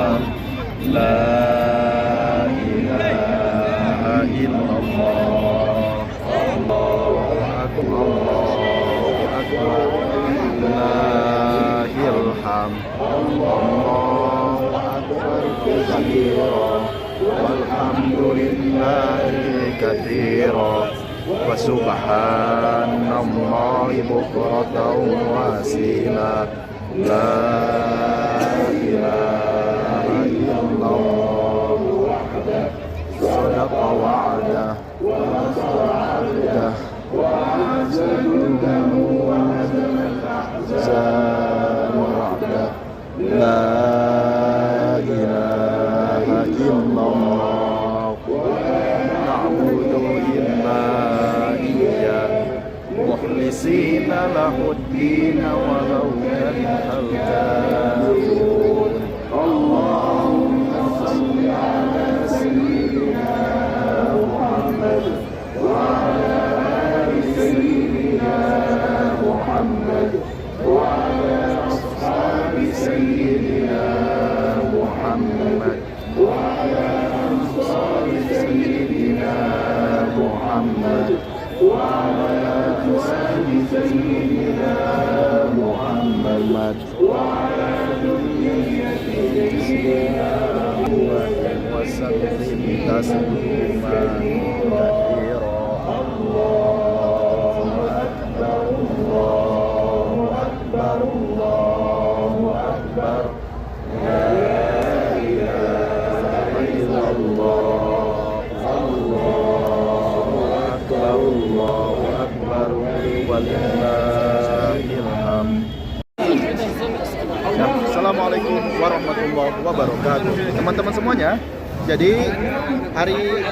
illallah, la ilaha illallah, Allahu akbar, Allahu akbar, lahil hamd, Allahu akbar kabira, walhamdulillahi katsira, wa subhanallahi bukratan wa asila, la ilaha illallah, sadaqa wa'ada wa nasara wa'ada, la ilaha illallah, na'budu illa iyyah, mukhlisina lahuddin walau karihal kafirun. Allahumma shalli ala sayyidina Muhammad wa ala ali sayyidina Muhammad wa ala ashabi sayyidina Muhammad wa ala ashabi sayyidina Muhammad wa ala ashabi sayyidina Muhammad wa ala dhurriyyati sayyidina wa sallim tasliman katsira. Allahu akbar, Allahu akbar, Allahu akbar, la ilaha illallah, Allahu akbar, Allahu akbar, walillahil hamd. Assalamualaikum warahmatullahi wabarakatuh, teman-teman semuanya. Jadi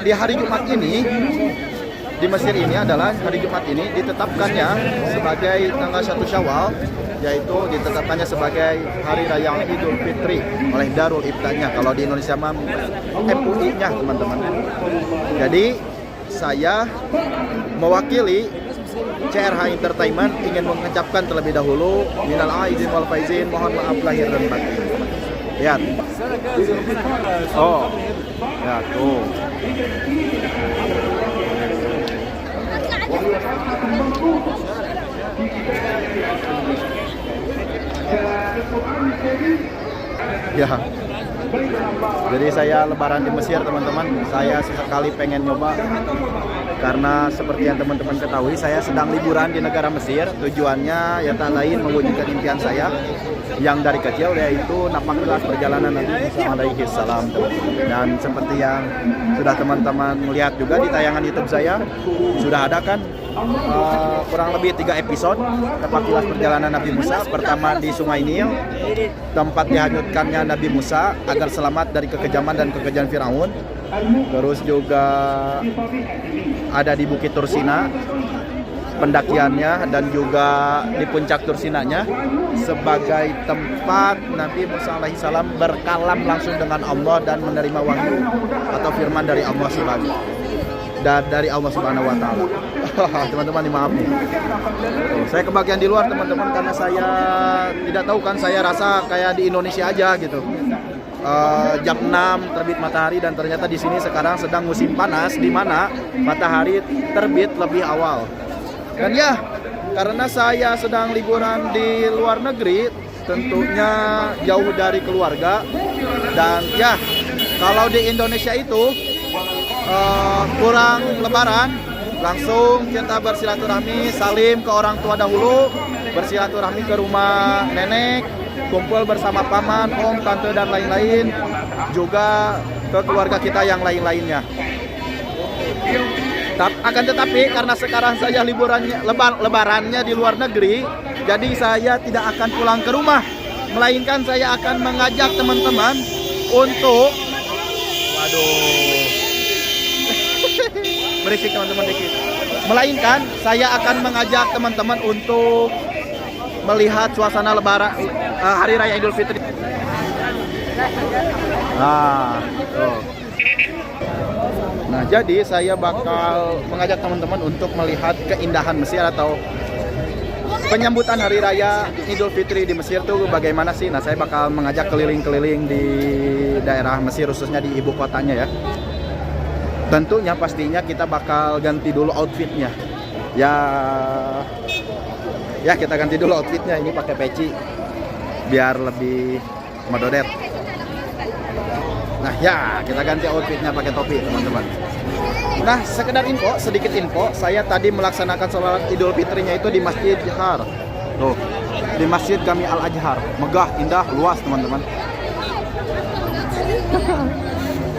di hari Jumat ini di Mesir ini adalah hari Jumat ini ditetapkannya sebagai tanggal 1 Syawal, yaitu ditetapkannya sebagai hari raya Idul Fitri oleh Darul Iftanya. Kalau di Indonesia MUI-nya, teman-teman. Jadi saya mewakili CRH Entertainment ingin mengucapkan terlebih dahulu minal aidin wal faizin, mohon maaf lahir dan batin. Lihat. Oh. Ya, tuh. Ya. Jadi saya lebaran di Mesir, teman-teman. Saya sesekali pengen nyoba karena seperti yang teman-teman ketahui, saya sedang liburan di negara Mesir. Tujuannya ya tak lain mewujudkan impian saya yang dari kecil, yaitu napaktilas perjalanan Nabi Musa alaihi salam. Dan seperti yang sudah teman-teman melihat juga di tayangan YouTube saya, sudah ada kan kurang lebih 3 episode napaktilas perjalanan Nabi Musa. Pertama di Sungai Nil, tempat dihanyutkannya Nabi Musa agar selamat dari kekejaman dan kekejaman Firaun. Terus juga ada di Bukit Tursina, pendakiannya, dan juga di puncak Tursinanya sebagai tempat Nabi Musa alaihissalam berkalam langsung dengan Allah dan menerima wahyu atau firman dari Allah Subhanahu wa taala. Teman-teman dimaafin. Saya kebagian di luar, teman-teman, karena saya tidak tahu kan, saya rasa kayak di Indonesia aja gitu. Jam 6 terbit matahari, dan ternyata di sini sekarang sedang musim panas di mana matahari terbit lebih awal. Dan ya, karena saya sedang liburan di luar negeri, tentunya jauh dari keluarga. Dan ya, kalau di Indonesia itu kurang lebaran, langsung kita bersilaturahmi, salim ke orang tua dahulu, bersilaturahmi ke rumah nenek, kumpul bersama paman, om, tante, dan lain-lain, juga ke keluarga kita yang lain-lainnya. Akan tetapi karena sekarang saya lebarannya di luar negeri, jadi saya tidak akan pulang ke rumah, melainkan saya akan mengajak teman-teman untuk, berisik teman-teman dikit. Melainkan saya akan mengajak teman-teman untuk melihat suasana lebaran hari raya Idul Fitri. Nah, jadi saya bakal mengajak teman-teman untuk melihat keindahan Mesir atau penyambutan Hari Raya Idul Fitri di Mesir tuh bagaimana sih? Nah, saya bakal mengajak keliling-keliling di daerah Mesir, khususnya di ibu kotanya ya. Tentunya pastinya kita bakal ganti dulu outfitnya. Ya kita ganti dulu outfitnya. Ini pakai peci biar lebih medodet. Nah ya, kita ganti outfitnya pakai topi teman-teman. Nah, sedikit info, saya tadi melaksanakan sholat Idul Fitrinya itu di Masjid Jahar. Tuh, di Masjid Jami Al-Ajhar. Megah, indah, luas teman-teman.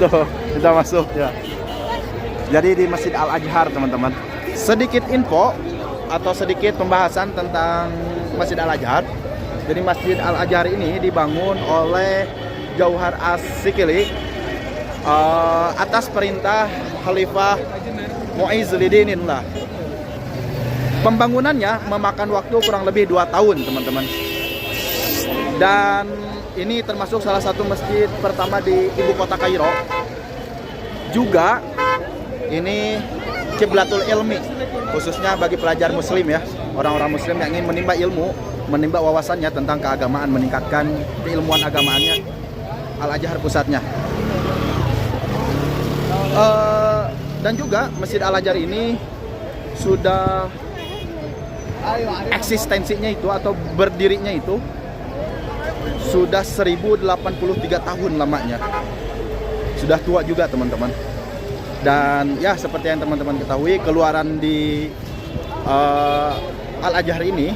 Tuh, kita masuk ya. Jadi di Masjid Al-Ajhar teman-teman. Sedikit info atau sedikit pembahasan tentang Masjid Al-Ajhar. Jadi Masjid Al-Ajhar ini dibangun oleh Jauhar As-Sikili atas perintah Khalifah Mu'izzuddin lah. Pembangunannya memakan waktu kurang lebih 2 tahun teman-teman. Dan ini termasuk salah satu masjid pertama di ibu kota Kairo. Juga ini Qiblatul Ilmi, khususnya bagi pelajar muslim ya, orang-orang muslim yang ingin menimba ilmu, menimba wawasannya tentang keagamaan, meningkatkan keilmuan agamaannya. Al-Ajhar pusatnya. Dan juga Masjid Al-Ajhar ini sudah eksistensinya itu atau berdirinya itu sudah 1083 tahun lamanya. Sudah tua juga teman-teman. Dan ya seperti yang teman-teman ketahui, keluaran di Al-Ajhar ini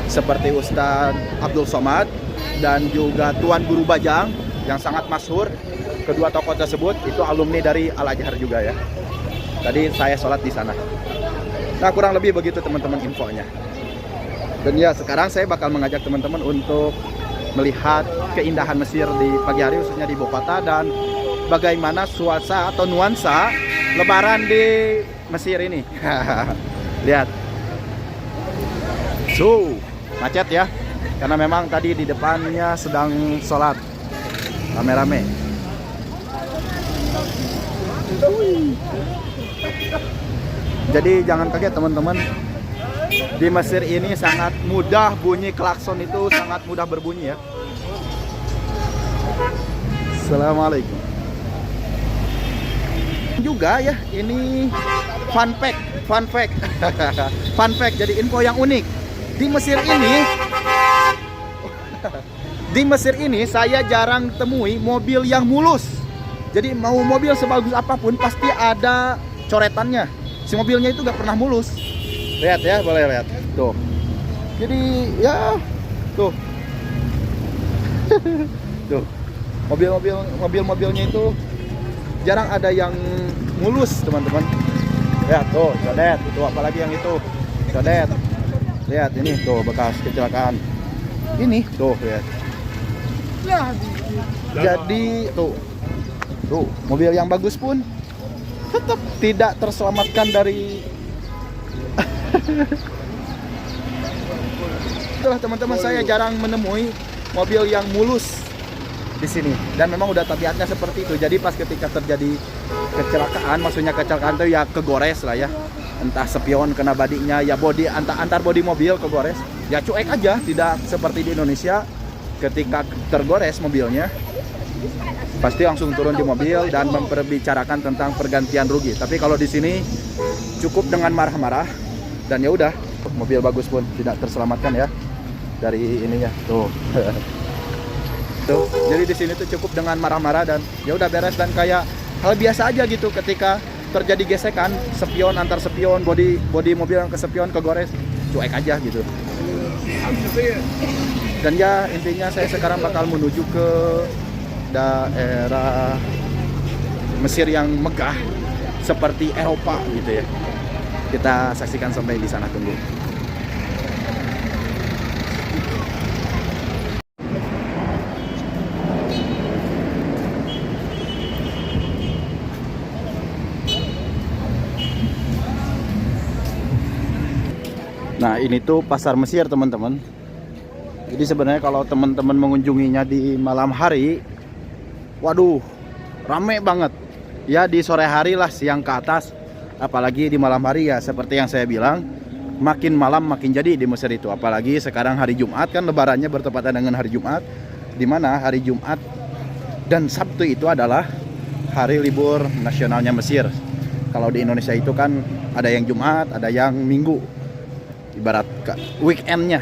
seperti Ustadz Abdul Somad dan juga Tuan Guru Bajang yang sangat masyhur. Kedua tokoh tersebut itu alumni dari Al-Ajhar juga ya. Tadi saya sholat di sana. Nah, kurang lebih begitu teman-teman infonya. Dan ya sekarang saya bakal mengajak teman-teman untuk melihat keindahan Mesir di pagi hari, khususnya di ibu kota, dan bagaimana suasana atau nuansa Lebaran di Mesir ini. Lihat. Macet ya. Karena memang tadi di depannya sedang sholat rame-rame. Jadi jangan kaget teman-teman. Di Mesir ini sangat mudah bunyi klakson, itu sangat mudah berbunyi ya. Assalamualaikum. Juga ya, ini fun fact. Fun fact, jadi info yang unik. Di Mesir ini saya jarang temui mobil yang mulus. Jadi mau mobil sebagus apapun pasti ada coretannya. Si mobilnya itu gak pernah mulus. Lihat ya, boleh lihat. Tuh. Jadi ya tuh. Tuh. Mobil-mobilnya itu jarang ada yang mulus, teman-teman. Lihat tuh, codet. Itu apalagi yang itu. Codet. Lihat ini tuh bekas kecelakaan. Ini tuh lihat. Jadi tuh mobil yang bagus pun tetap tidak terselamatkan dari itulah teman-teman, saya jarang menemui mobil yang mulus di sini, dan memang udah tabiatnya seperti itu. Jadi pas ketika terjadi kecelakaan, maksudnya kecelakaan itu ya kegores lah ya, entah spion kena badinya ya, bodi antar bodi mobil kegores ya, cuek aja. Tidak seperti di Indonesia, ketika tergores mobilnya pasti langsung turun di mobil dan memperbicarakan tentang pergantian rugi. Tapi kalau di sini cukup dengan marah-marah dan ya udah, mobil bagus pun tidak terselamatkan ya dari ininya tuh. Tuh, jadi di sini tuh cukup dengan marah-marah dan ya udah beres, dan kayak hal biasa aja gitu ketika terjadi gesekan spion antar spion, bodi mobil yang ke spion kegores, cuek aja gitu. Dan ya intinya saya sekarang bakal menuju ke daerah Mesir yang megah seperti Eropa gitu ya. Kita saksikan sampai di sana, tunggu. Nah, ini tuh pasar Mesir, teman-teman. Jadi sebenarnya kalau teman-teman mengunjunginya di malam hari, waduh, rame banget. Ya di sore hari lah, siang ke atas. Apalagi di malam hari ya seperti yang saya bilang, makin malam makin jadi di Mesir itu. Apalagi sekarang hari Jumat kan, lebarannya bertepatan dengan hari Jumat, di mana hari Jumat dan Sabtu itu adalah hari libur nasionalnya Mesir. Kalau di Indonesia itu kan ada yang Jumat, ada yang Minggu, ibarat weekendnya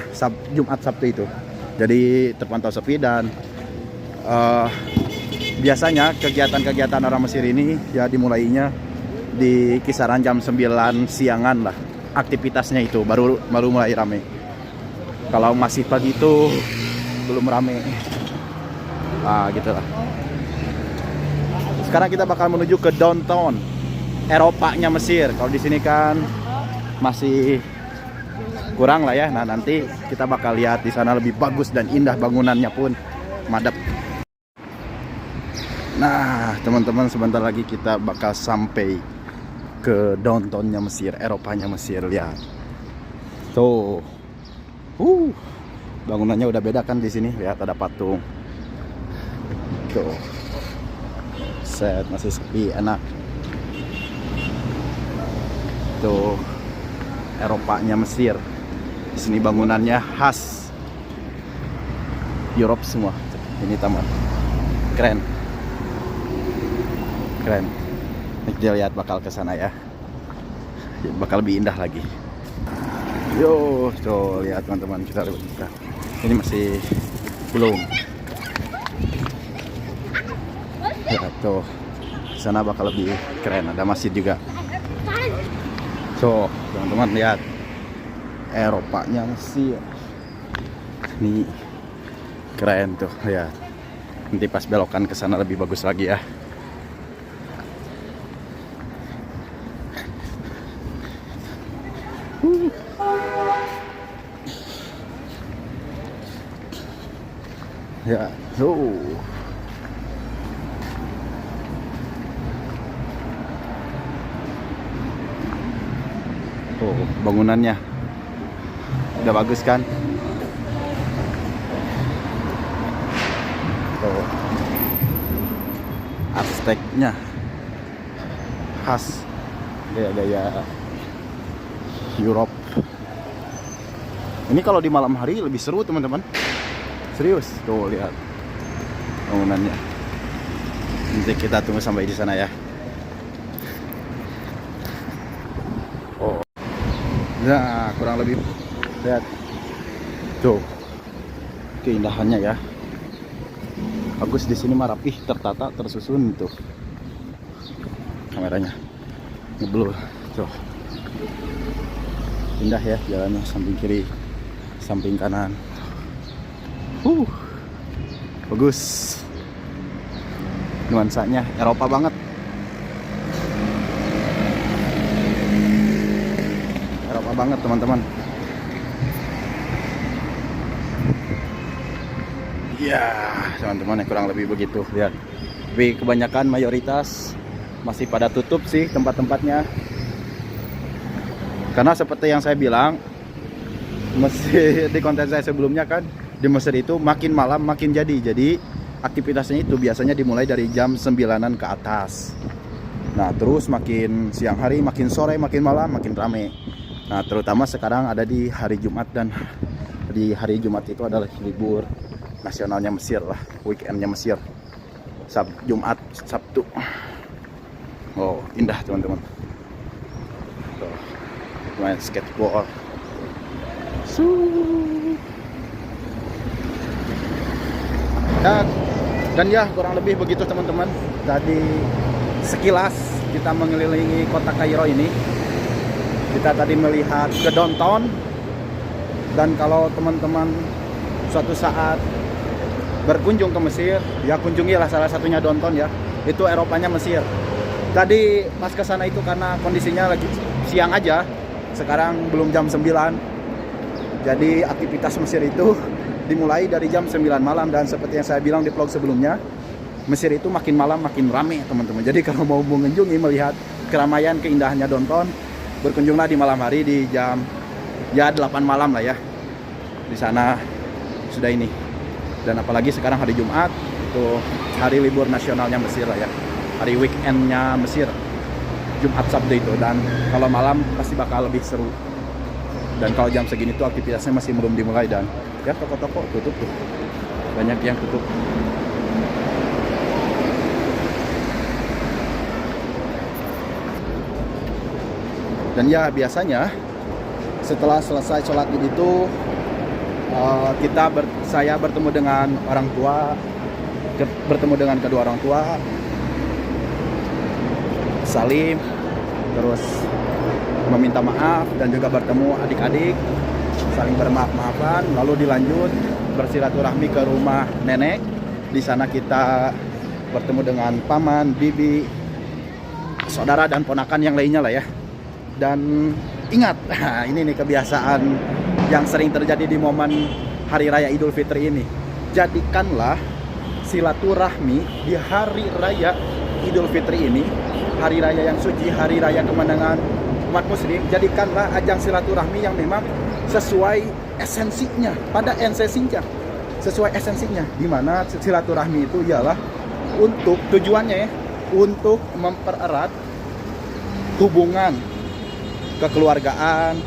Jumat Sabtu itu. Jadi terpantau sepi dan biasanya kegiatan-kegiatan orang Mesir ini ya dimulainya di kisaran jam 9 siangan lah. Aktivitasnya itu baru mulai rame. Kalau masih pagi itu belum rame. Gitu lah. Sekarang kita bakal menuju ke downtown Eropanya Mesir. Kalau di sini kan masih kurang lah ya. Nah, nanti kita bakal lihat di sana lebih bagus dan indah, bangunannya pun madep. Nah, teman-teman, sebentar lagi kita bakal sampai ke downtownnya Mesir, Eropanya Mesir. Lihat tuh, bangunannya udah beda kan di sini. Lihat ada patung tuh, set masih sepi, enak tuh. Eropanya Mesir, di sini bangunannya khas Europe semua. Ini taman keren. Kita lihat bakal ke sana ya. Bakal lebih indah lagi. Yo, tuh lihat teman-teman, kita lihat. Ini masih belum. Ya, tuh. Sana bakal lebih keren, ada masjid juga. Tuh, teman-teman lihat. Eropanya Mesir. Ini keren tuh, lihat. Nanti pas belokan ke sana lebih bagus lagi ya. Ya, tuh. Bangunannya udah bagus kan? Tuh. Arsiteknya khas gaya-gaya Europe. Ini kalau di malam hari lebih seru, teman-teman. Serius, tuh lihat bangunannya. Nanti kita tunggu sampai di sana ya. Nah, kurang lebih lihat tuh keindahannya ya. Bagus di sini mah, rapih, tertata, tersusun tuh. Kameranya ngeblur tuh. Indah ya jalannya, samping kiri, samping kanan. Bagus. Nuansanya Eropa banget. Eropa banget, teman-teman. Ya, teman-teman, yang kurang lebih begitu. Lihat. Tapi kebanyakan mayoritas masih pada tutup sih tempat-tempatnya. Karena seperti yang saya bilang, Mesir di konten saya sebelumnya kan, di Mesir itu makin malam makin jadi. Jadi aktivitasnya itu biasanya dimulai dari jam 9-an ke atas. Nah, terus makin siang hari, makin sore, makin malam, makin rame. Nah, terutama sekarang ada di hari Jumat, dan di hari Jumat itu adalah libur nasionalnya Mesir lah, weekendnya Mesir. Jumat, Sabtu. Oh, indah teman-teman. Main skateboard. Dan ya kurang lebih begitu teman-teman. Tadi sekilas kita mengelilingi kota Kairo ini. Kita tadi melihat ke downtown. Dan kalau teman-teman suatu saat berkunjung ke Mesir, ya kunjungilah salah satunya downtown ya. Itu Eropanya Mesir. Tadi pas ke sana itu karena kondisinya lagi siang aja. Sekarang belum jam 9. Jadi aktivitas Mesir itu dimulai dari jam 9 malam. Dan seperti yang saya bilang di vlog sebelumnya, Mesir itu makin malam makin rame teman-teman. Jadi kalau mau mengunjungi, melihat keramaian, keindahannya downtown, berkunjunglah di malam hari di jam ya 8 malam lah ya. Di sana sudah ini. Dan apalagi sekarang hari Jumat, itu hari libur nasionalnya Mesir lah ya. Hari weekendnya Mesir, Jumat Sabtu itu. Dan kalau malam pasti bakal lebih seru. Dan kalau jam segini tuh aktivitasnya masih belum dimulai, dan ya toko-toko tutup tuh. Banyak yang tutup. Dan ya biasanya setelah selesai sholat id itu saya bertemu dengan orang tua, bertemu dengan kedua orang tua, salim, terus meminta maaf, dan juga bertemu adik-adik, saling bermaaf-maafan, lalu dilanjut bersilaturahmi ke rumah nenek. Di sana kita bertemu dengan paman, bibi, saudara, dan ponakan yang lainnya lah ya. Dan ingat, ini nih kebiasaan yang sering terjadi di momen Hari Raya Idul Fitri ini. Jadikanlah silaturahmi di Hari Raya Idul Fitri ini, hari raya yang suci, hari raya kemenangan umat muslim, jadikanlah ajang silaturahmi yang memang sesuai esensinya, sesuai esensinya, di mana silaturahmi itu ialah untuk tujuannya ya, untuk mempererat hubungan kekeluargaan,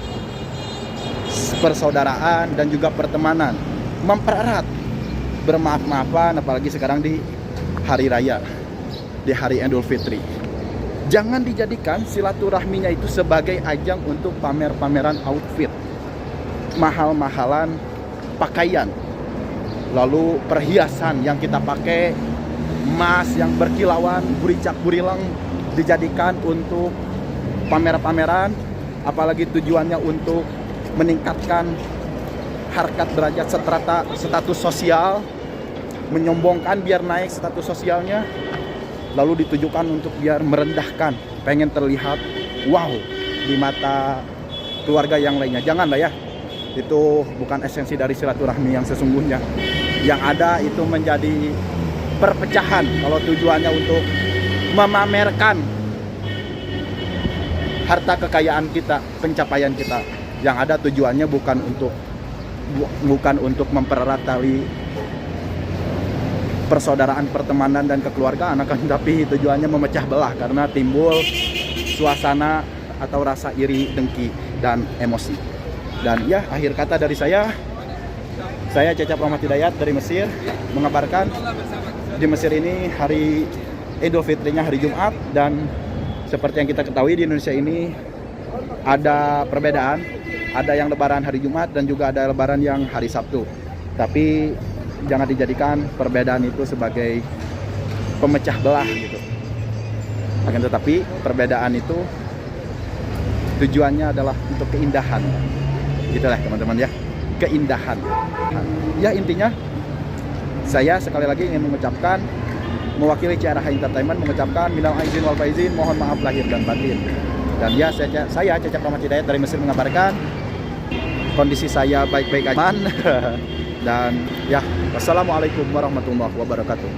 persaudaraan, dan juga pertemanan, mempererat, bermaaf-maafan, apalagi sekarang di hari raya, di hari Idul Fitri. Jangan dijadikan silaturahminya itu sebagai ajang untuk pamer-pameran outfit, mahal-mahalan pakaian, lalu perhiasan yang kita pakai, emas yang berkilauan, buricak burilang, dijadikan untuk pamer-pameran, apalagi tujuannya untuk meningkatkan harkat derajat status sosial, menyombongkan biar naik status sosialnya, lalu ditujukan untuk biar merendahkan, pengen terlihat wow di mata keluarga yang lainnya. Janganlah ya, itu bukan esensi dari silaturahmi yang sesungguhnya. Yang ada itu menjadi perpecahan kalau tujuannya untuk memamerkan harta kekayaan kita, pencapaian kita. Yang ada tujuannya bukan untuk mempererat tali persaudaraan, pertemanan, dan kekeluargaan, akan tapi tujuannya memecah belah karena timbul suasana atau rasa iri, dengki, dan emosi. Dan ya, akhir kata dari saya Cecep Rahmat Hidayat dari Mesir mengabarkan di Mesir ini hari Idul Fitrinya hari Jumat, dan seperti yang kita ketahui di Indonesia ini ada perbedaan, ada yang lebaran hari Jumat dan juga ada lebaran yang hari Sabtu. Tapi jangan dijadikan perbedaan itu sebagai pemecah belah gitu. Akan tetapi perbedaan itu tujuannya adalah untuk keindahan. Itulah teman-teman ya, keindahan. Ya intinya saya sekali lagi ingin mengucapkan, mewakili CRH Entertainment mengucapkan minal aizin wal faizin, mohon maaf lahir dan batin. Dan ya saya Cecep Rahmat Hidayat dari Mesir mengabarkan kondisi saya baik-baik aja. Dan ya, wassalamualaikum warahmatullahi wabarakatuh.